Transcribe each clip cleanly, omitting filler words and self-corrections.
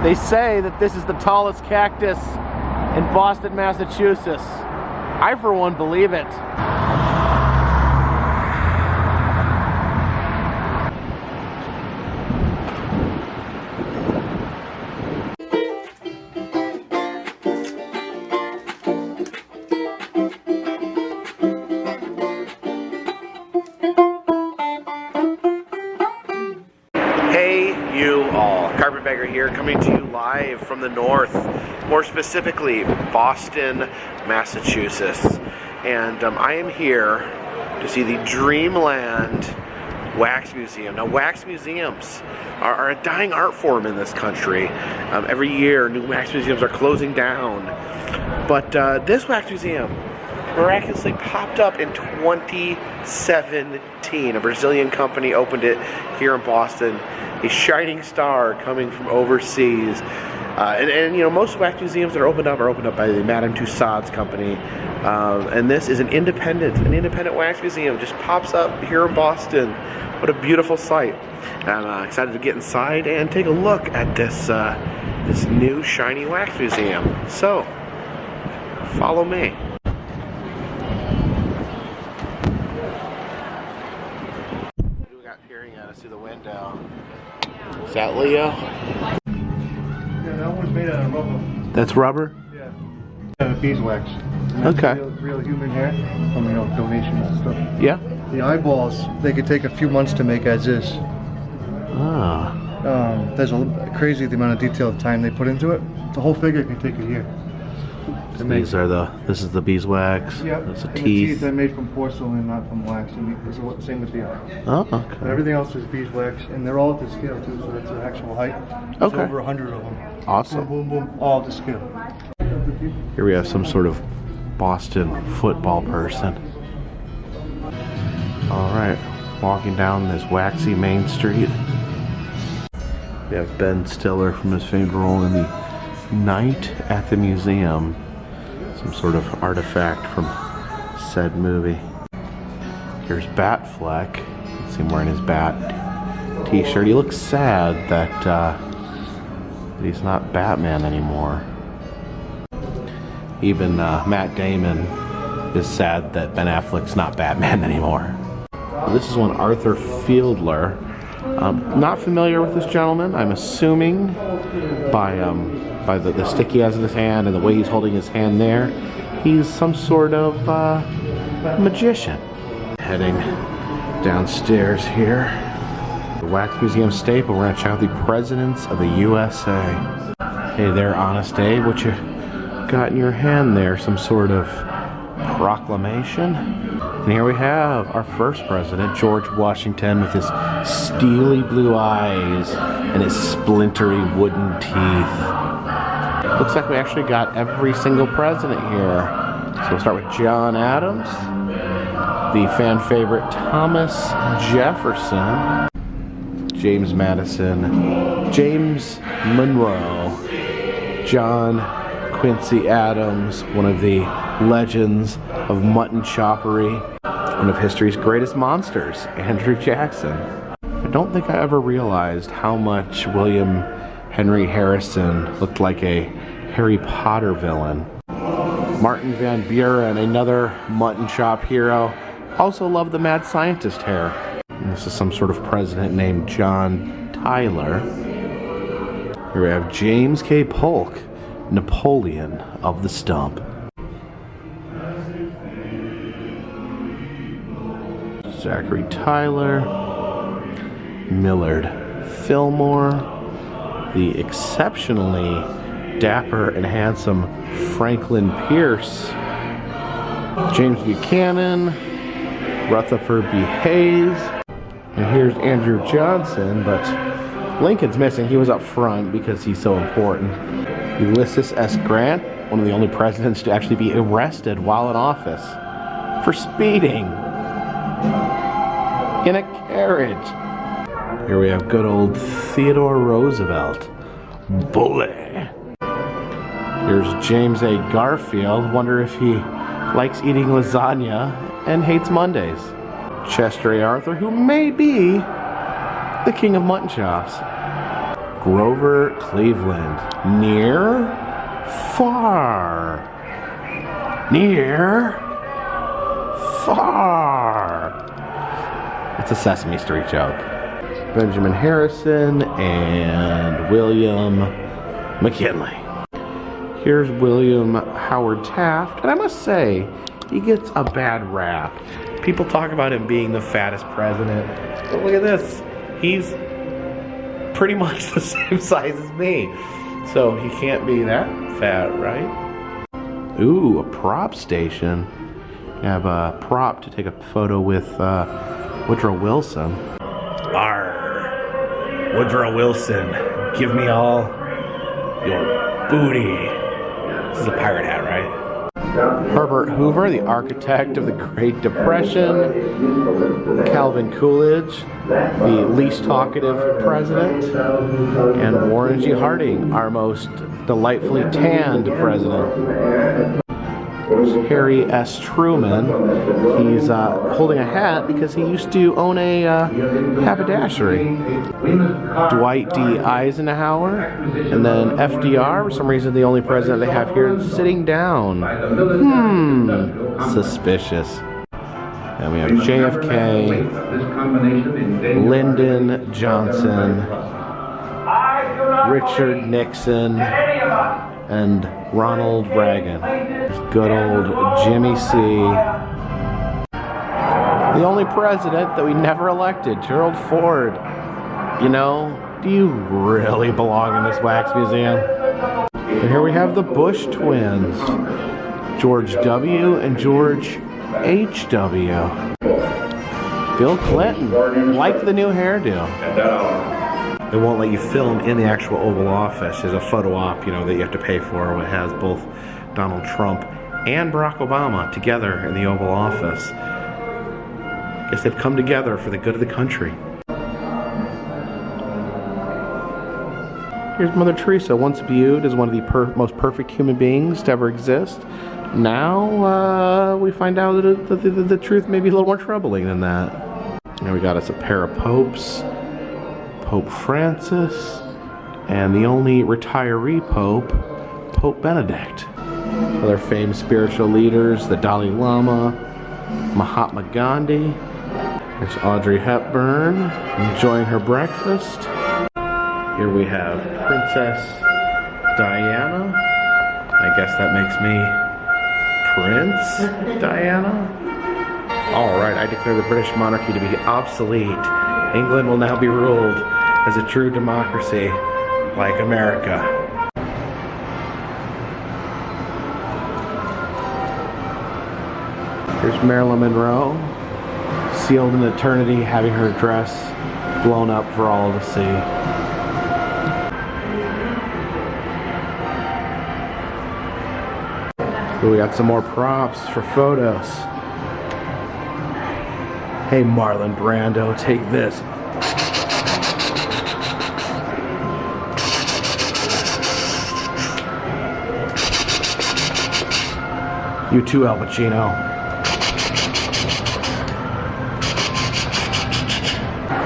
They say that this is the tallest cactus in Boston, Massachusetts. I, for one, believe it. Carpetbagger here, coming to you live from the north, more specifically Boston, Massachusetts. And I am here to see the Dreamland Wax Museum. Now, wax museums are a dying art form in this country. Every year, new wax museums are closing down. But this wax museum miraculously popped up in 2017. A Brazilian company opened it here in Boston. A shining star coming from overseas. And you know, most wax museums that are opened up by the Madame Tussauds company. And this is an independent wax museum. Just pops up here in Boston. What a beautiful sight. I'm excited to get inside and take a look at this this new shiny wax museum. So, follow me. Peering at us through the window. Is that Leo? Yeah, that one's made out of rubber. That's rubber? Yeah. Beeswax. Okay. Real human hair from, you know, donations and stuff. Yeah. The eyeballs, they could take a few months to make as is. Ah. There's a crazy the amount of detail of time they put into it. The whole figure can take a year. So these are this is the beeswax. Yeah. There's the and teeth. The teeth are made from porcelain, not from wax. And it's the same with the eye. Oh, okay. But everything else is beeswax, and they're all to scale too, so that's their actual height. There's Okay. over 100 of them. Awesome. Boom, boom, boom, all to scale. Here we have some sort of Boston football person. Alright, walking down this waxy Main Street. We have Ben Stiller from his famed role in the Night at the Museum. Some sort of artifact from said movie. Here's Batfleck. You can see him wearing his Bat t-shirt. He looks sad that he's not Batman anymore. Even Matt Damon is sad that Ben Affleck's not Batman anymore. This is one Arthur Fiedler. Not familiar with this gentleman. I'm assuming by the stick he has in his hand and the way he's holding his hand there, he's some sort of magician. Heading downstairs here. The Wax Museum staple. We're gonna check out the presidents of the USA. Hey there, Honest Abe. What you got in your hand there? Some sort of proclamation? And here we have our first president, George Washington, with his steely blue eyes and his splintery wooden teeth. Looks like we actually got every single president here. So we'll start with John Adams, the fan favorite Thomas Jefferson, James Madison, James Monroe, John Quincy Adams, one of the legends of mutton choppery, one of history's greatest monsters, Andrew Jackson. I don't think I ever realized how much William Henry Harrison looked like a Harry Potter villain. Martin Van Buren, another mutton chop hero, also loved the mad scientist hair. And this is some sort of president named John Tyler. Here we have James K. Polk, Napoleon of the Stump. Zachary Tyler, Millard Fillmore, the exceptionally dapper and handsome Franklin Pierce, James Buchanan, Rutherford B. Hayes, and here's Andrew Johnson, but Lincoln's missing. He was up front because he's so important. Ulysses S. Grant, one of the only presidents to actually be arrested while in office for speeding in a carriage. Here we have good old Theodore Roosevelt. Bully. Here's James A. Garfield. Wonder if he likes eating lasagna and hates Mondays. Chester A. Arthur, who may be the king of mutton chops. Grover Cleveland. Near, far. Near, far. It's a Sesame Street joke. Benjamin Harrison and William McKinley. Here's William Howard Taft, and I must say, he gets a bad rap. People talk about him being the fattest president, but look at this. He's pretty much the same size as me. So he can't be that fat, right? Ooh, a prop station. You have a prop to take a photo with Woodrow Wilson. Arr, Woodrow Wilson, give me all your booty. This is a pirate hat, right? Herbert Hoover, the architect of the Great Depression. Calvin Coolidge, the least talkative president. And Warren G. Harding, our most delightfully tanned president. Harry S. Truman. He's holding a hat because he used to own a haberdashery. Dwight D. Eisenhower, and then FDR, for some reason the only president they have here is sitting down. Suspicious. And we have JFK, Lyndon Johnson, Richard Nixon, and Ronald Reagan. Good old Jimmy C. The only president that we never elected, Gerald Ford. You know, do you really belong in this wax museum? And here we have the Bush twins, George W. and George H.W. Bill Clinton, like the new hairdo. They won't let you film in the actual Oval Office. There's a photo op, you know, that you have to pay for. It has both Donald Trump and Barack Obama together in the Oval Office. Guess they've come together for the good of the country. Here's Mother Teresa, once viewed as one of the most perfect human beings to ever exist. Now we find out that the truth may be a little more troubling than that. And we got us a pair of popes. Pope Francis, and the only retiree pope, Pope Benedict. Other famed spiritual leaders, the Dalai Lama, Mahatma Gandhi. There's Audrey Hepburn enjoying her breakfast. Here we have Princess Diana. I guess that makes me Prince Diana. All right, I declare the British monarchy to be obsolete. England will now be ruled as a true democracy, like America. Here's Marilyn Monroe, sealed in eternity, having her dress blown up for all to see. So we got some more props for photos. Hey Marlon Brando, take this. You too, Al Pacino.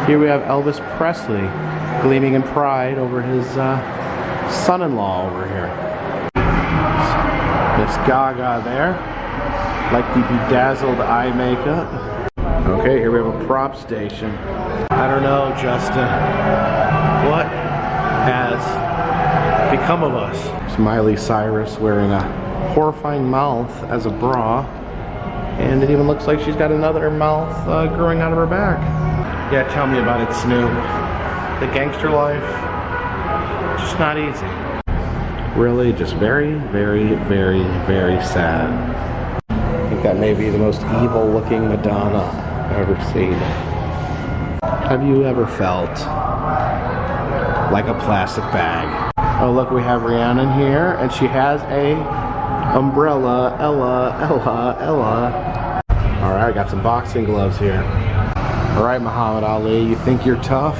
Here we have Elvis Presley gleaming in pride over his son-in-law over here. Miss Gaga there, like the bedazzled eye makeup. Okay, here we have a prop station. I don't know, Justin. What has become of us? There's Miley Cyrus wearing a horrifying mouth as a bra, and it even looks like she's got another mouth growing out of her back. Yeah, tell me about it, Snoop. The gangster life, just not easy. Really, just very, very, very, very sad. I think that may be the most evil looking Madonna I've ever seen. Have you ever felt like a plastic bag? Oh look, we have Rihanna here, and she has a umbrella. Ella. Alright, I got some boxing gloves here. Alright, Muhammad Ali, you think you're tough?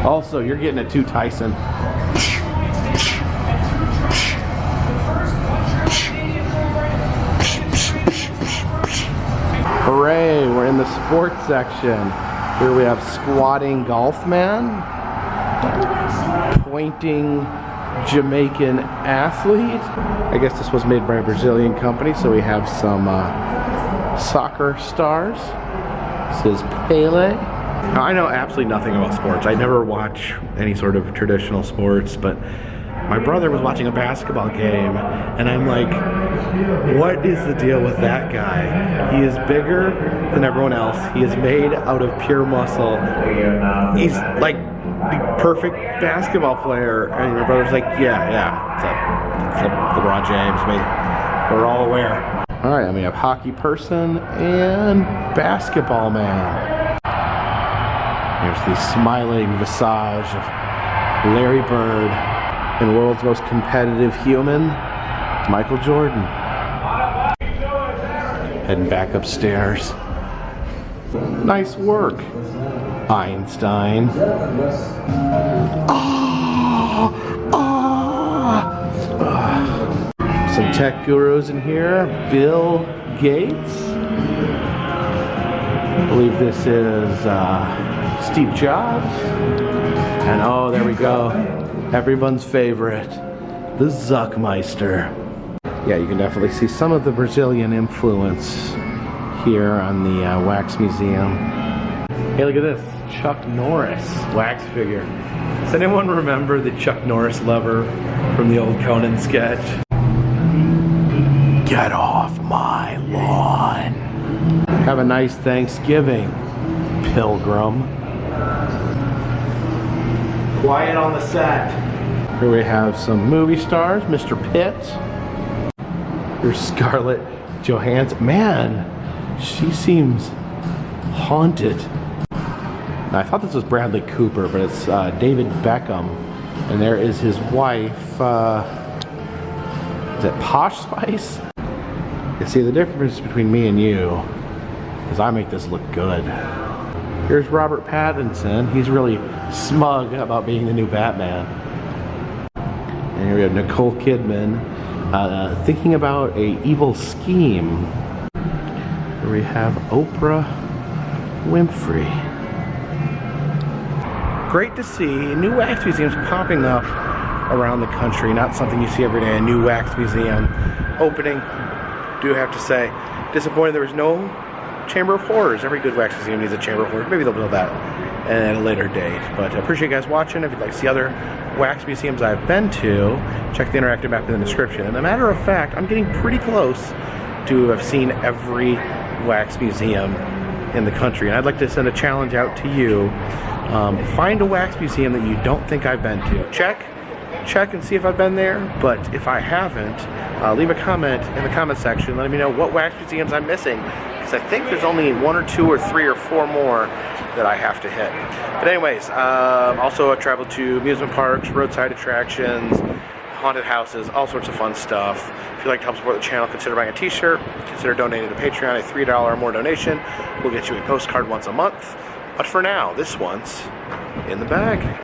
Also, you're getting it too, Tyson. Hooray, we're in sports section. Here we have squatting golf man, pointing Jamaican athlete. I guess this was made by a Brazilian company, so we have some soccer stars. This is Pele. Now, I know absolutely nothing about sports. I never watch any sort of traditional sports, but my brother was watching a basketball game, and I'm like, what is the deal with that guy? He is bigger than everyone else. He is made out of pure muscle. He's like the perfect basketball player. And my brother's like, yeah, it's LeBron James. We're all aware. All right, and we have hockey person and basketball man. Here's the smiling visage of Larry Bird and world's most competitive human, Michael Jordan. Heading back upstairs. Nice work, Einstein. Some tech gurus in here. Bill Gates. I believe this is Steve Jobs. And oh, there we go. Everyone's favorite, the Zuckmeister. Yeah, you can definitely see some of the Brazilian influence here on the Wax Museum. Hey, look at this, Chuck Norris wax figure. Does anyone remember the Chuck Norris lever from the old Conan sketch? Get off my lawn. Have a nice Thanksgiving, Pilgrim. Quiet on the set. Here we have some movie stars, Mr. Pitt. Here's Scarlett Johansson. Man, she seems haunted. Now, I thought this was Bradley Cooper, but it's David Beckham. And there is his wife, is it Posh Spice? You see, the difference between me and you is I make this look good. Here's Robert Pattinson. He's really smug about being the new Batman. And here we have Nicole Kidman thinking about an evil scheme. Here we have Oprah Winfrey. Great to see new wax museums popping up around the country. Not something you see every day, a new wax museum opening. Do have to say, disappointed there was no Chamber of Horrors. Every good wax museum needs a Chamber of Horrors. Maybe they'll build that at a later date. But I appreciate you guys watching. If you'd like to see other wax museums I've been to, check the interactive map in the description. And as a matter of fact, I'm getting pretty close to have seen every wax museum in the country. And I'd like to send a challenge out to you. Find a wax museum that you don't think I've been to. Check and see if I've been there, but if I haven't, leave a comment in the comment section letting me know what wax museums I'm missing, because I think there's only 1 or 2 or 3 or 4 more that I have to hit. But anyways, also I traveled to amusement parks, roadside attractions, haunted houses, all sorts of fun stuff. If you'd like to help support the channel, consider buying a t-shirt, consider donating to Patreon. A $3 or more donation will get you a postcard once a month. But for now, this one's in the bag.